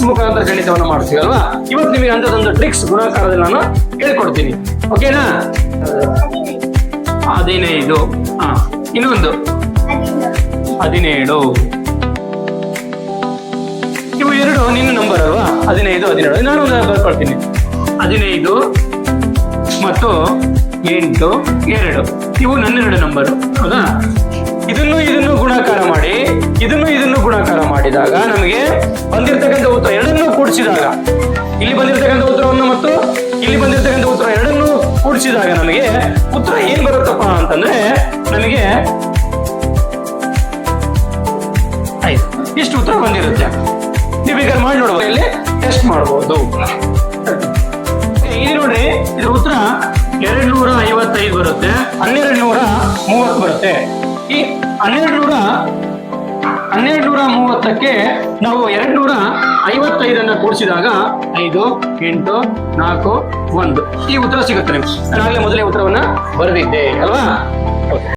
ಮುಖಾಂತರ ಗಣಿತವನ್ನು ಮಾಡ್ತೀವಿ ಅಲ್ವಾ. ಇವತ್ತು ನಿಮಗೆ ಅಂತದೊಂದು ಟ್ರಿಕ್ಸ್ ಗುಣಾಕಾರದಲ್ಲಿ ನಾನು ಹೇಳ್ಕೊಡ್ತೀನಿ. ಓಕೆನಾ? 15. ಇನ್ನೊಂದು 17. ಇವು ಎರಡು ನಿನ್ನ ನಂಬರ್ ಅಲ್ವಾ? 15, 17. ನಾನು ಒಂದು ಬರ್ಕೊಳ್ತೀನಿ. 15 ಮತ್ತು 8, 2 ಇವು ನನ್ನೆರಡು ನಂಬರು. ಹೌದಾ? ಇದನ್ನು ಗುಣಾಕಾರ ಮಾಡಿ ಇದನ್ನು ಗುಣಾಕಾರ ಮಾಡಿದಾಗ ನಮಗೆ ಬಂದಿರತಕ್ಕಂಥ ಉತ್ತರ ಎರಡನ್ನೂ ಕೂಡಿಸಿದಾಗ, ಇಲ್ಲಿ ಬಂದಿರತಕ್ಕಂಥ ಉತ್ತರವನ್ನು ಮತ್ತು ಇಲ್ಲಿ ಬಂದಿರತಕ್ಕಂಥ ಉತ್ತರ ಎರಡನ್ನೂ ಕೂಡಿಸಿದಾಗ ನಮಗೆ ಉತ್ತರ ಏನ್ ಬರುತ್ತಪ್ಪ ಅಂತಂದ್ರೆ ನಮಗೆ 5 ಇಷ್ಟು ಉತ್ತರ ಬಂದಿರುತ್ತೆ. ನೀವು ಈಗ ಮಾಡಿ ನೋಡ್ಬೋದು, ಇಲ್ಲಿ ಟೆಸ್ಟ್ ಮಾಡಬಹುದು. ಇದು ನೋಡ್ರಿ, ಇದ್ರ ಉತ್ತರ 255 ಬರುತ್ತೆ, 1230 ಬರುತ್ತೆ. ಈ 1230ಕ್ಕೆ ನಾವು 255 ಕೂಡಿಸಿದಾಗ 5, 8, 4, 1 ಈ ಉತ್ತರ ಸಿಗುತ್ತೆ. ನಿಮ್ಗೆ ನಾನು ಮೊದಲೇ ಉತ್ತರವನ್ನ ಬರೆದಿದ್ದೆ ಅಲ್ವಾ?